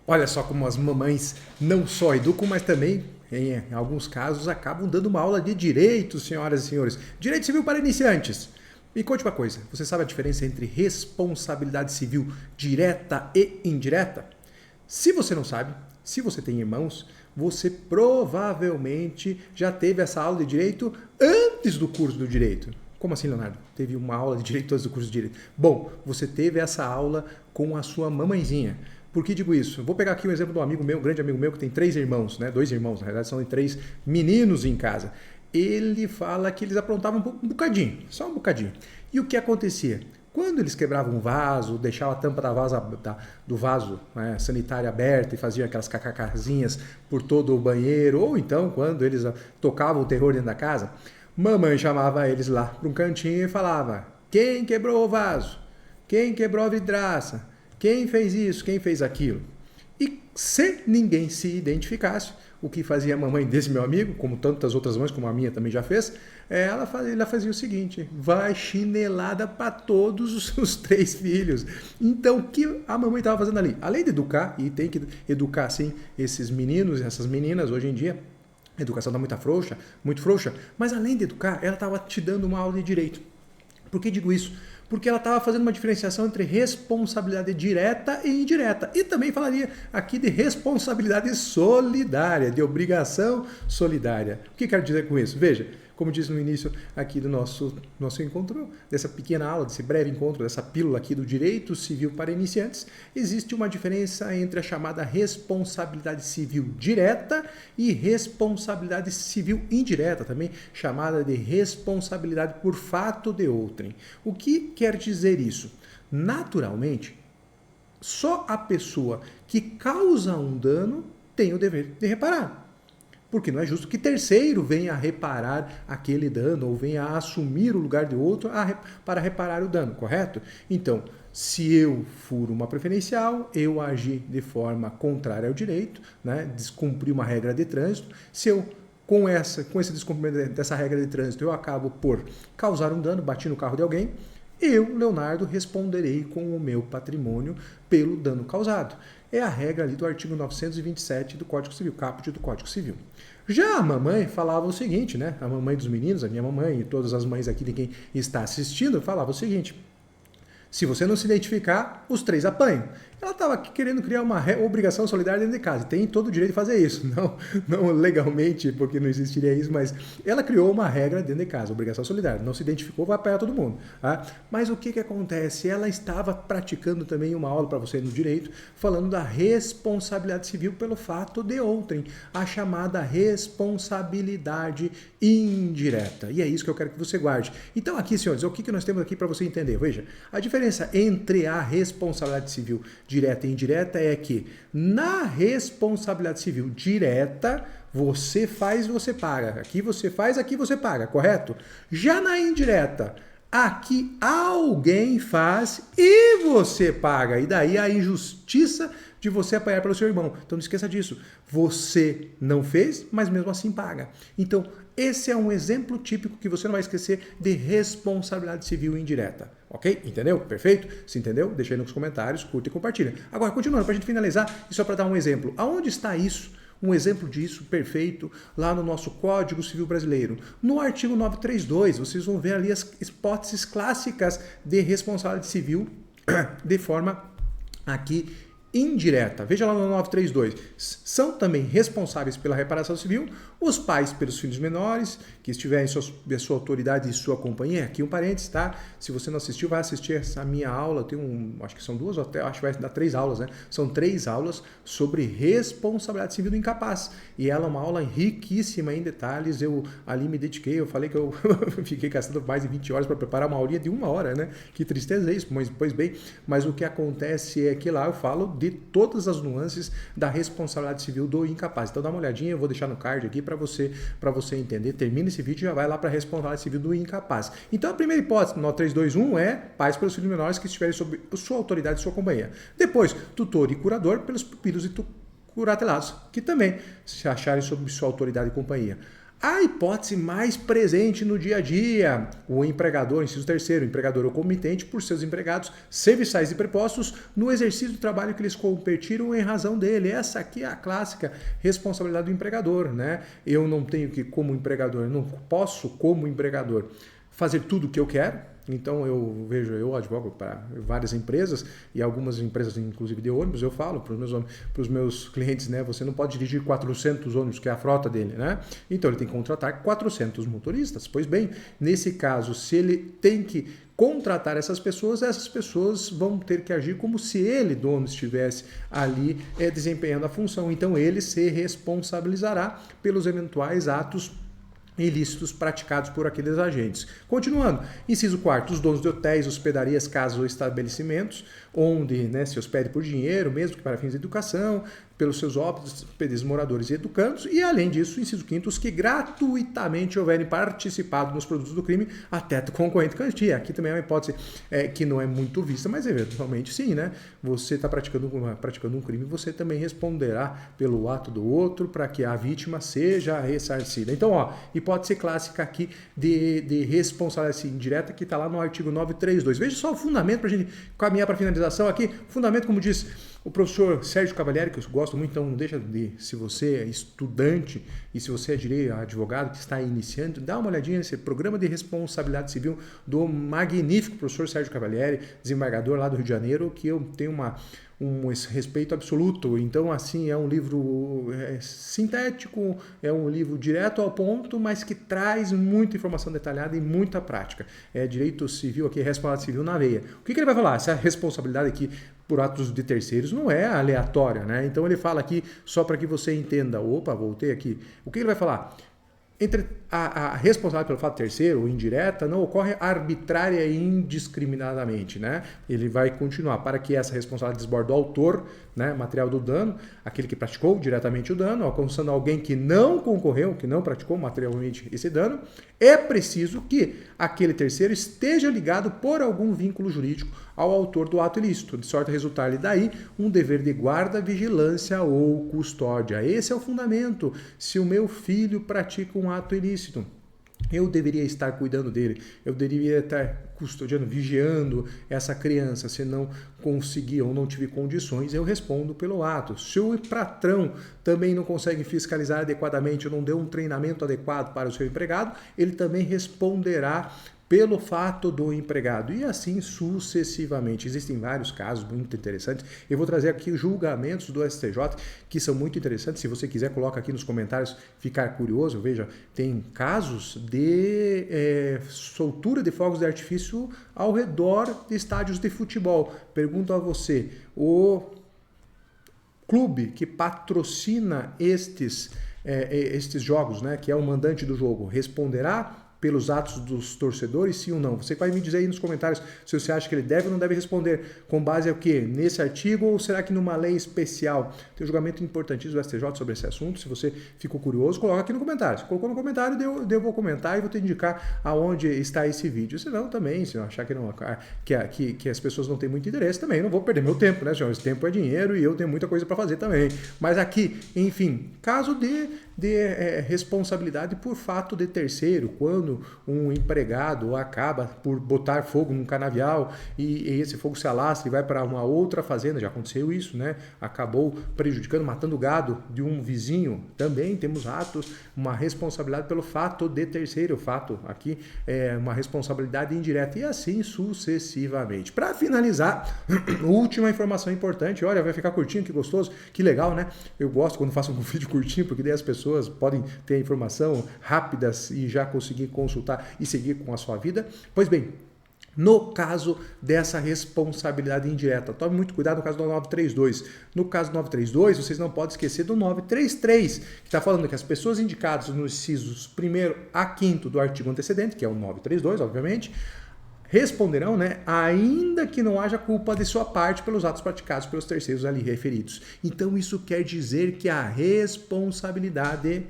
Olha só como as mamães não só educam, mas também, em alguns casos, acabam dando uma aula de direito, senhoras e senhores. Direito civil para iniciantes. Me conte uma coisa, você sabe a diferença entre responsabilidade civil direta e indireta? Se você não sabe, se você tem irmãos, você provavelmente já teve essa aula de direito antes do curso do direito. Como assim, Leonardo? Teve uma aula de direito antes do curso de direito? Bom, você teve essa aula com a sua mamãezinha. Por que digo isso? Eu vou pegar aqui um exemplo de um amigo meu, um grande amigo meu, que tem 3 irmãos, né? 2 irmãos, na verdade são 3 meninos em casa. Ele fala que eles aprontavam um bocadinho, só um bocadinho. E o que acontecia? Quando eles quebravam um vaso, deixavam a tampa do vaso, né, sanitário aberta e faziam aquelas cacacazinhas por todo o banheiro, ou então quando eles tocavam o terror dentro da casa, mamãe chamava eles lá para um cantinho e falava: quem quebrou o vaso? Quem quebrou a vidraça? Quem fez isso? Quem fez aquilo? E se ninguém se identificasse, o que fazia a mamãe desse meu amigo, como tantas outras mães, como a minha também já fez, ela fazia o seguinte: vai chinelada para todos os 3 filhos. Então, o que a mamãe estava fazendo ali? Além de educar, e tem que educar sim esses meninos e essas meninas hoje em dia, a educação está muito frouxa, mas além de educar, ela estava te dando uma aula de direito. Por que digo isso? Porque ela estava fazendo uma diferenciação entre responsabilidade direta e indireta. E também falaria aqui de responsabilidade solidária, de obrigação solidária. O que quero dizer com isso? Veja, como disse no início aqui do nosso encontro, dessa pequena aula, desse breve encontro, dessa pílula aqui do direito civil para iniciantes, existe uma diferença entre a chamada responsabilidade civil direta e responsabilidade civil indireta, também chamada de responsabilidade por fato de outrem. O que quer dizer isso? Naturalmente, só a pessoa que causa um dano tem o dever de reparar. Porque não é justo que terceiro venha a reparar aquele dano ou venha a assumir o lugar de outro para reparar o dano, correto? Então, se eu furo uma preferencial, eu agi de forma contrária ao direito, né? Descumpri uma regra de trânsito. Se eu, com esse descumprimento dessa regra de trânsito, eu acabo por causar um dano, bati no carro de alguém, eu, Leonardo, responderei com o meu patrimônio pelo dano causado. É a regra ali do artigo 927 do Código Civil, caput do Código Civil. Já a mamãe falava o seguinte, né? A mamãe dos meninos, a minha mamãe e todas as mães aqui de quem está assistindo, falava o seguinte: se você não se identificar, os 3 apanham. Ela estava querendo criar uma obrigação solidária dentro de casa. Tem todo o direito de fazer isso. Não legalmente, porque não existiria isso, mas ela criou uma regra dentro de casa, obrigação solidária. Não se identificou, vai apanhar todo mundo. Tá? Mas o que acontece? Ela estava praticando também uma aula para você no direito, falando da responsabilidade civil pelo fato de outrem, a chamada responsabilidade indireta. E é isso que eu quero que você guarde. Então aqui, senhores, o que nós temos aqui para você entender? Veja, a diferença entre a responsabilidade civil direta e indireta é que na responsabilidade civil direta, você faz, você paga. Aqui você faz, aqui você paga, correto? Já na indireta, aqui alguém faz e você paga. E daí a injustiça de você apanhar pelo seu irmão. Então não esqueça disso. Você não fez, mas mesmo assim paga. Então, esse é um exemplo típico que você não vai esquecer de responsabilidade civil indireta. Ok? Entendeu? Perfeito? Se entendeu? Deixa aí nos comentários, curta e compartilha. Agora, continuando, para a gente finalizar, e só para dar um exemplo. Aonde está isso? Um exemplo disso perfeito lá no nosso Código Civil Brasileiro. No artigo 932, vocês vão ver ali as hipóteses clássicas de responsabilidade civil de forma aqui indireta. Veja lá no 932. São também responsáveis pela reparação civil os pais pelos filhos menores, que estiverem em sua autoridade e sua companhia. Aqui um parênteses, tá? Se você não assistiu, vai assistir essa minha aula. Tem acho que são 2 ou até, acho que vai dar 3 aulas, né? São 3 aulas sobre responsabilidade civil do incapaz. E ela é uma aula riquíssima em detalhes. Eu ali me dediquei, eu falei que eu fiquei gastando mais de 20 horas para preparar uma aulinha de 1 hora, né? Que tristeza é isso, mas pois bem. Mas o que acontece é que lá eu falo de todas as nuances da responsabilidade civil do incapaz. Então dá uma olhadinha, eu vou deixar no card aqui para você entender. Termina esse vídeo e já vai lá para a responsabilidade civil do incapaz. Então a primeira hipótese, no 321, é pais pelos filhos menores que estiverem sob sua autoridade e sua companhia. Depois, tutor e curador pelos pupilos e curatelados, que também se acharem sob sua autoridade e companhia. A hipótese mais presente no dia a dia, o empregador, inciso terceiro, o empregador ou comitente por seus empregados, serviçais e prepostos no exercício do trabalho que eles competiram em razão dele. Essa aqui é a clássica responsabilidade do empregador, né? Eu não tenho que, como empregador, não posso, como empregador, fazer tudo o que eu quero. Então eu advogo para várias empresas e algumas empresas, inclusive de ônibus, eu falo para os meus clientes, né? Você não pode dirigir 400 ônibus, que é a frota dele, né? Então ele tem que contratar 400 motoristas. Pois bem, nesse caso, se ele tem que contratar essas pessoas vão ter que agir como se ele, dono, estivesse ali desempenhando a função. Então ele se responsabilizará pelos eventuais atos ilícitos praticados por aqueles agentes. Continuando, inciso 4º, os donos de hotéis, hospedarias, casas ou estabelecimentos, onde se hospede por dinheiro, mesmo que para fins de educação, pelos seus hóspedes, moradores e educandos, e além disso, inciso 5º, os que gratuitamente houverem participado nos produtos do crime até concorrente quantia. Aqui também é uma hipótese que não é muito vista, mas eventualmente sim, né? Você está praticando um crime, você também responderá pelo ato do outro para que a vítima seja ressarcida. Então, hipótese clássica aqui de responsabilidade indireta que está lá no artigo 932. Veja só o fundamento para a gente caminhar para a finalização aqui. Fundamento, como diz o professor Sérgio Cavalieri, que eu gosto muito, então não deixa de, se você é estudante e se você é advogado que está iniciando, dá uma olhadinha nesse programa de responsabilidade civil do magnífico professor Sérgio Cavalieri, desembargador lá do Rio de Janeiro, que eu tenho um respeito absoluto. Então, assim, é um livro sintético, é um livro direto ao ponto, mas que traz muita informação detalhada e muita prática. É direito civil aqui, responsabilidade civil na veia. O que ele vai falar? Essa responsabilidade aqui por atos de terceiros não é aleatória, né? Então ele fala aqui, só para que você entenda, voltei aqui. O que ele vai falar? Entre a responsabilidade pelo fato terceiro ou indireta não ocorre arbitrária e indiscriminadamente, né? Ele vai continuar para que essa responsabilidade desborde do autor, né, material do dano, aquele que praticou diretamente o dano, alcançando alguém que não concorreu, que não praticou materialmente esse dano, é preciso que aquele terceiro esteja ligado por algum vínculo jurídico ao autor do ato ilícito, de sorte a resultar-lhe daí um dever de guarda, vigilância ou custódia. Esse é o fundamento. Se o meu filho pratica um ato ilícito, eu deveria estar cuidando dele, eu deveria estar custodiando, vigiando essa criança. Se não conseguir ou não tiver condições, eu respondo pelo ato. Se o patrão também não consegue fiscalizar adequadamente ou não deu um treinamento adequado para o seu empregado, ele também responderá pelo fato do empregado, e assim sucessivamente. Existem vários casos muito interessantes. Eu vou trazer aqui os julgamentos do STJ, que são muito interessantes. Se você quiser, coloca aqui nos comentários, ficar curioso. Veja, tem casos de soltura de fogos de artifício ao redor de estádios de futebol. Pergunto a você, o clube que patrocina estes jogos, né, que é o mandante do jogo, responderá pelos atos dos torcedores, sim ou não? Você vai me dizer aí nos comentários se você acha que ele deve ou não deve responder. Com base ao quê? Nesse artigo ou será que numa lei especial? Tem um julgamento importantíssimo do STJ sobre esse assunto. Se você ficou curioso, coloca aqui no comentário. Se colocou no comentário, eu vou comentar e vou te indicar aonde está esse vídeo. Se não, também, se eu achar que as pessoas não têm muito interesse, também não vou perder meu tempo, né, senhor? Esse tempo é dinheiro e eu tenho muita coisa para fazer também. Mas aqui, enfim, caso de responsabilidade por fato de terceiro, quando um empregado acaba por botar fogo num canavial e esse fogo se alastra e vai para uma outra fazenda, já aconteceu isso, né? Acabou prejudicando, matando o gado de um vizinho. Também temos atos, uma responsabilidade pelo fato de terceiro. O fato aqui é uma responsabilidade indireta e assim sucessivamente. Para finalizar, última informação importante. Olha, vai ficar curtinho, que gostoso, que legal, né? Eu gosto quando faço um vídeo curtinho, porque daí as pessoas podem ter a informação rápida e já conseguir consultar e seguir com a sua vida. Pois bem, no caso dessa responsabilidade indireta, tome muito cuidado no caso do 932. No caso do 932, vocês não podem esquecer do 933, que está falando que as pessoas indicadas nos incisos 1º a 5º do artigo antecedente, que é o 932, obviamente, responderão, né, ainda que não haja culpa de sua parte pelos atos praticados pelos terceiros ali referidos. Então isso quer dizer que a responsabilidade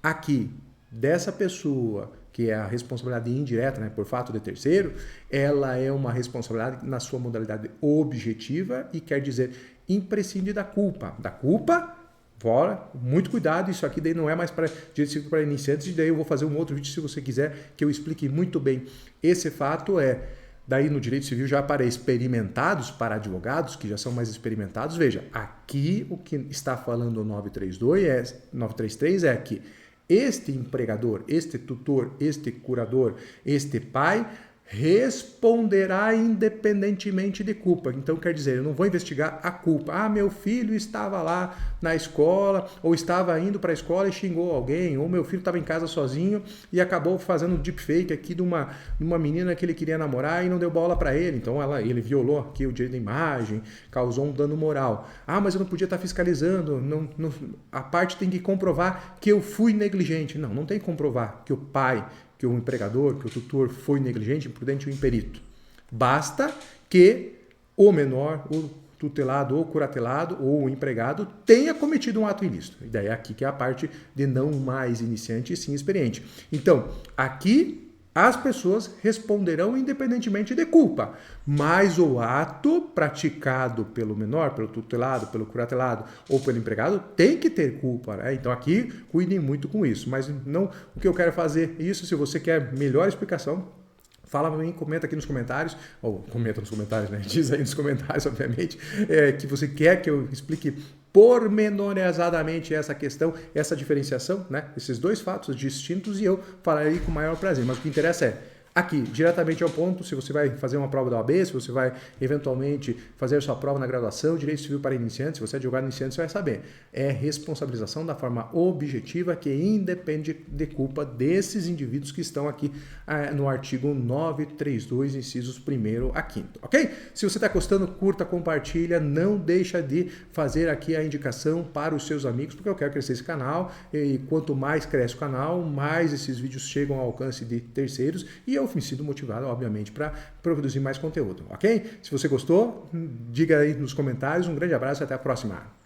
aqui dessa pessoa, que é a responsabilidade indireta, né, por fato de terceiro, ela é uma responsabilidade na sua modalidade objetiva e quer dizer imprescinde da culpa Fora, muito cuidado, isso aqui daí não é mais para direito civil para iniciantes, e daí eu vou fazer um outro vídeo se você quiser que eu explique muito bem esse fato. Daí no direito civil já para experimentados, para advogados que já são mais experimentados. Veja, aqui o que está falando o 933 é que este empregador, este tutor, este curador, este pai responderá independentemente de culpa. Então, quer dizer, eu não vou investigar a culpa. Ah, meu filho estava lá na escola, ou estava indo para a escola e xingou alguém, ou meu filho estava em casa sozinho e acabou fazendo um deepfake aqui de uma menina que ele queria namorar e não deu bola para ele. Então, ele violou aqui o direito da imagem, causou um dano moral. Ah, mas eu não podia estar fiscalizando, a parte tem que comprovar que eu fui negligente. Não tem que comprovar que o pai, que o empregador, que o tutor foi negligente, imprudente ou imperito. Basta que o menor, o tutelado ou curatelado ou o empregado tenha cometido um ato ilícito. E daí aqui que é a parte de não mais iniciante e sim experiente. Então, aqui as pessoas responderão independentemente de culpa, mas o ato praticado pelo menor, pelo tutelado, pelo curatelado ou pelo empregado tem que ter culpa, né? Então aqui cuidem muito com isso, mas não o que eu quero fazer isso. Se você quer melhor explicação, fala para mim, comenta aqui nos comentários, ou comenta nos comentários, né? Diz aí nos comentários, obviamente, que você quer que eu explique pormenorizadamente essa questão, essa diferenciação, né? Esses dois fatos distintos, e eu falarei com o maior prazer. Mas o que interessa é, aqui, diretamente ao ponto, se você vai fazer uma prova da OAB, se você vai eventualmente fazer a sua prova na graduação, direito civil para iniciantes, se você é advogado iniciante, você vai saber. É responsabilização da forma objetiva que independe de culpa desses indivíduos que estão aqui no artigo 932, incisos 1º a 5º, ok? Se você está gostando, curta, compartilha, não deixa de fazer aqui a indicação para os seus amigos, porque eu quero crescer esse canal, e quanto mais cresce o canal, mais esses vídeos chegam ao alcance de terceiros, e eu me sinto motivado, obviamente, para produzir mais conteúdo, ok? Se você gostou, diga aí nos comentários. Um grande abraço e até a próxima.